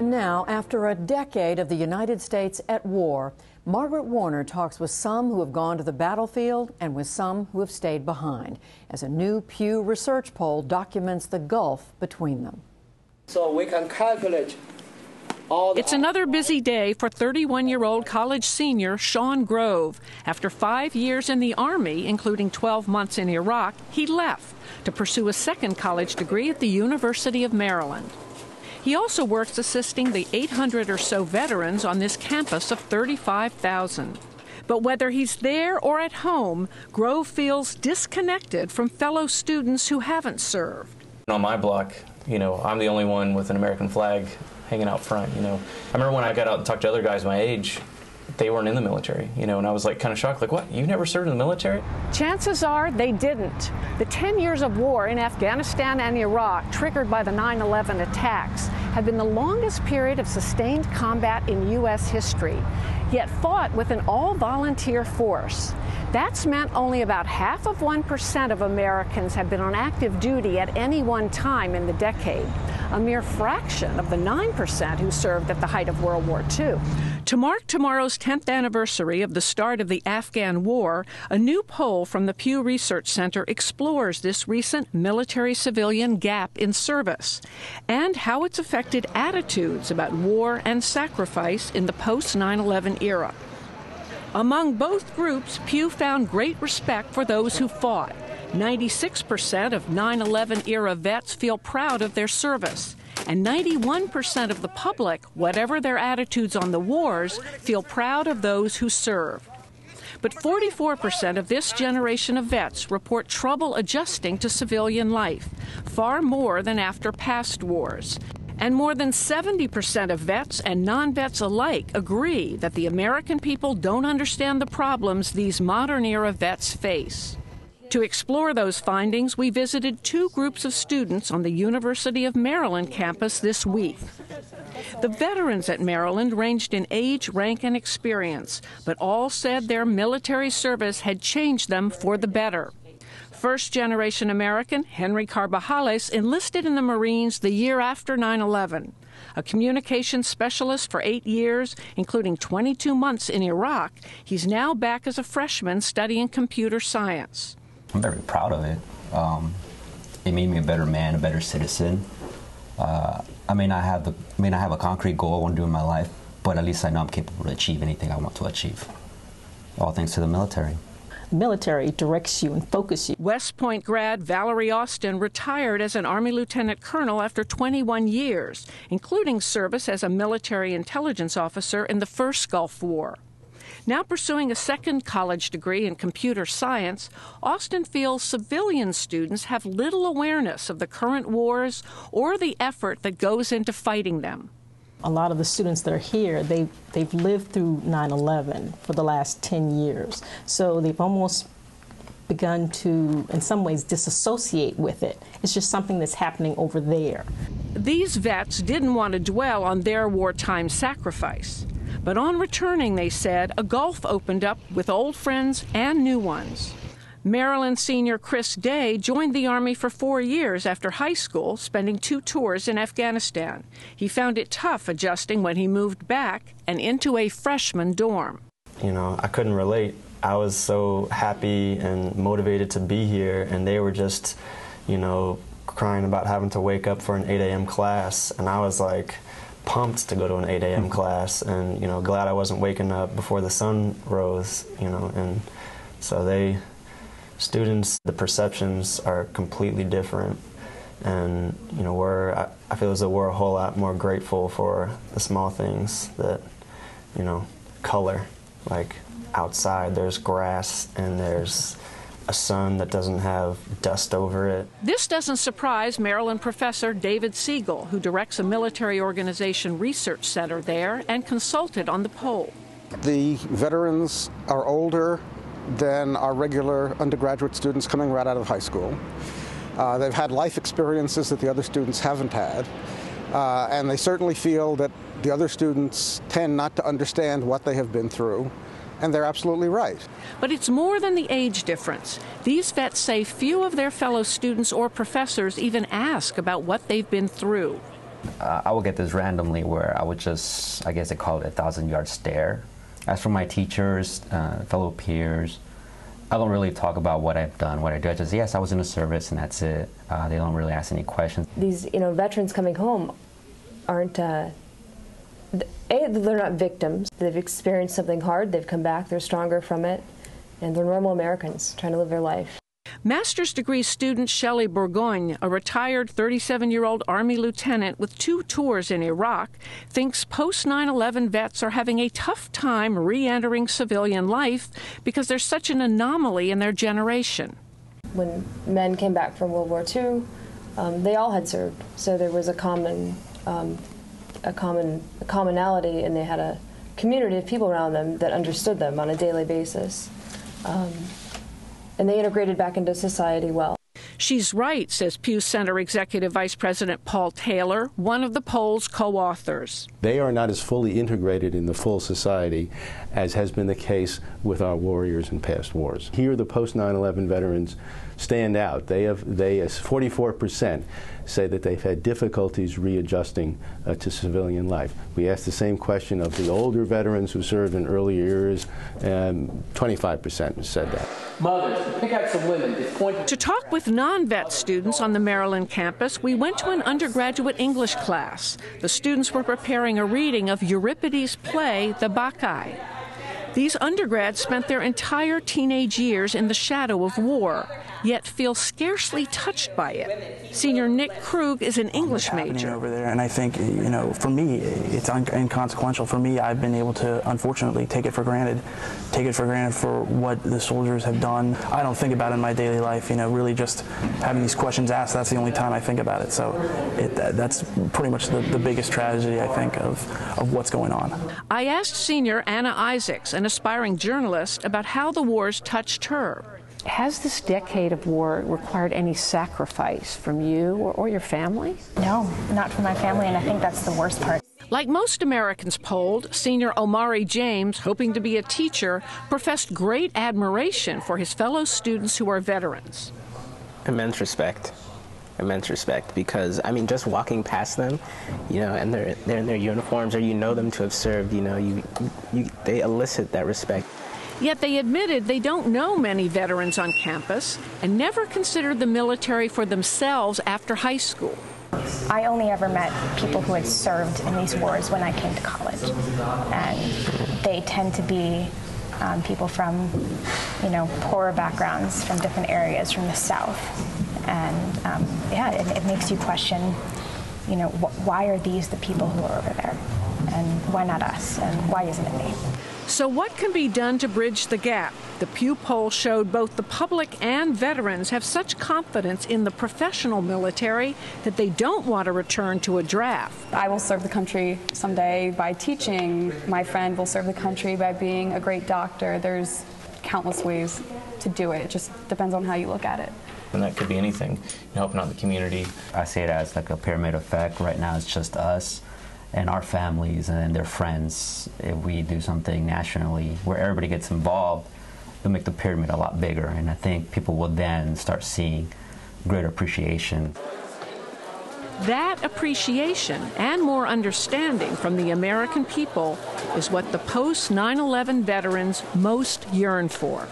Now, after a decade of the United States at war, Margaret Warner talks with some who have gone to the battlefield and with some who have stayed behind, as a new Pew Research poll documents the gulf between them. So we can calculate all the... It's another busy day for 31-year-old college senior Sean Grove. After 5 years in the Army, including 12 months in Iraq, he left to pursue a second college degree at the University of Maryland. He also works assisting the 800 or so veterans on this campus of 35,000. But whether he's there or at home, Grove feels disconnected from fellow students who haven't served. On my block, I'm the only one with an American flag hanging out front, I remember when I got out and talked to other guys my age, they weren't in the military, and I was kind of shocked, what, you never served in the military? Chances are they didn't. The 10 years of war in Afghanistan and Iraq, triggered by the 9/11 attacks, have been the longest period of sustained combat in U.S. history, yet fought with an all-volunteer force. That's meant only about 0.5% of Americans have been on active duty at any one time in the decade, a mere fraction of the 9% who served at the height of World War II. To mark tomorrow's 10th anniversary of the start of the Afghan War, a new poll from the Pew Research Center explores this recent military-civilian gap in service and how it's affected attitudes about war and sacrifice in the post-9/11 era. Among both groups, Pew found great respect for those who fought. 96% of 9/11 era vets feel proud of their service, and 91% of the public, whatever their attitudes on the wars, feel proud of those who served. But 44% of this generation of vets report trouble adjusting to civilian life, far more than after past wars. And more than 70% of vets and non-vets alike agree that the American people don't understand the problems these modern-era vets face. To explore those findings, we visited two groups of students on the University of Maryland campus this week. The veterans at Maryland ranged in age, rank, and experience, but all said their military service had changed them for the better. First-generation American Henry Carbajales enlisted in the Marines the year after 9/11. A communications specialist for 8 years, including 22 months in Iraq, he's now back as a freshman studying computer science. I'm very proud of it. It made me a better man, a better citizen. I may not have a concrete goal I want to do in my life, but at least I know I'm capable to achieve anything I want to achieve. All thanks to the military. Military directs you and focuses you. West Point grad Valerie Austin retired as an Army lieutenant colonel after 21 years, including service as a military intelligence officer in the first Gulf War. Now pursuing a second college degree in computer science, Austin feels civilian students have little awareness of the current wars or the effort that goes into fighting them. A lot of the students that are here, they've lived through 9/11 for the last 10 years. So they've almost begun to, in some ways, disassociate with it. It's just something that's happening over there. These vets didn't want to dwell on their wartime sacrifice. But on returning, they said, a gulf opened up with old friends and new ones. Maryland senior Chris Day joined the Army for 4 years after high school, spending 2 tours in Afghanistan. He found it tough adjusting when he moved back and into a freshman dorm. I couldn't relate. I was so happy and motivated to be here, and they were just, crying about having to wake up for an 8 a.m. class, and I was like pumped to go to an 8 a.m. class, and glad I wasn't waking up before the sun rose, and so students, the perceptions are completely different, and I feel as though we're a whole lot more grateful for the small things that, color, like outside there's grass and there's a sun that doesn't have dust over it. This doesn't surprise Maryland professor David Siegel, who directs a military organization research center there and consulted on the poll. The veterans are older than our regular undergraduate students coming right out of high school. They've had life experiences that the other students haven't had, and they certainly feel that the other students tend not to understand what they have been through, and they're absolutely right. But it's more than the age difference. These vets say few of their fellow students or professors even ask about what they've been through. I would get this randomly where I would just, I guess they call it a 1,000-yard stare. As for my teachers, fellow peers, I don't really talk about what I've done, what I do. I just, yes, I was in the service and that's it. They don't really ask any questions. These, veterans coming home aren't, they're not victims. They've experienced something hard, they've come back, they're stronger from it, and they're normal Americans trying to live their life. Master's degree student Shelley Bourgogne, a retired 37-year-old Army lieutenant with 2 tours in Iraq, thinks post-9/11 vets are having a tough time re-entering civilian life because there's such an anomaly in their generation. When men came back from World War II, they all had served, so there was a commonality, and they had a community of people around them that understood them on a daily basis. And they integrated back into society well. She's right, says Pew Center Executive Vice President Paul Taylor, one of the poll's co-authors. They are not as fully integrated in the full society as has been the case with our warriors in past wars. Here the post-9/11 veterans stand out. They 44% say that they've had difficulties readjusting to civilian life. We asked the same question of the older veterans who served in earlier years, and 25% said that. Mothers, pick out some women. To talk with non-vet students on the Maryland campus, we went to an undergraduate English class. The students were preparing a reading of Euripides' play, The Bacchae. These undergrads spent their entire teenage years in the shadow of war, yet feel scarcely touched by it. Senior Nick Krug is an English major. Over there, and I think, for me, it's inconsequential. For me, I've been able to, unfortunately, take it for granted for what the soldiers have done. I don't think about it in my daily life, really just having these questions asked, that's the only time I think about it. So that's pretty much the biggest tragedy, I think, of what's going on. I asked senior Anna Isaacs, an aspiring journalist, about how the wars touched her. Has this decade of war required any sacrifice from you or your family? No, not from my family, and I think that's the worst part. Like most Americans polled, senior Omari James, hoping to be a teacher, professed great admiration for his fellow students who are veterans. Immense respect, because, just walking past them, and they're in their uniforms, or them to have served, they elicit that respect. Yet they admitted they don't know many veterans on campus and never considered the military for themselves after high school. I only ever met people who had served in these wars when I came to college, and they tend to be people from, poorer backgrounds, from different areas, from the South, and it makes you question, why are these the people who are over there, and why not us, and why isn't it me? So what can be done to bridge the gap? The Pew poll showed both the public and veterans have such confidence in the professional military that they don't want to return to a draft. I will serve the country someday by teaching. My friend will serve the country by being a great doctor. There's countless ways to do it. It just depends on how you look at it. And that could be anything, helping out the community. I see it as like a pyramid effect. Right now it's just us and our families and their friends. If we do something nationally where everybody gets involved, it'll make the pyramid a lot bigger, and I think people will then start seeing greater appreciation. That appreciation and more understanding from the American people is what the post-9/11 veterans most yearn for.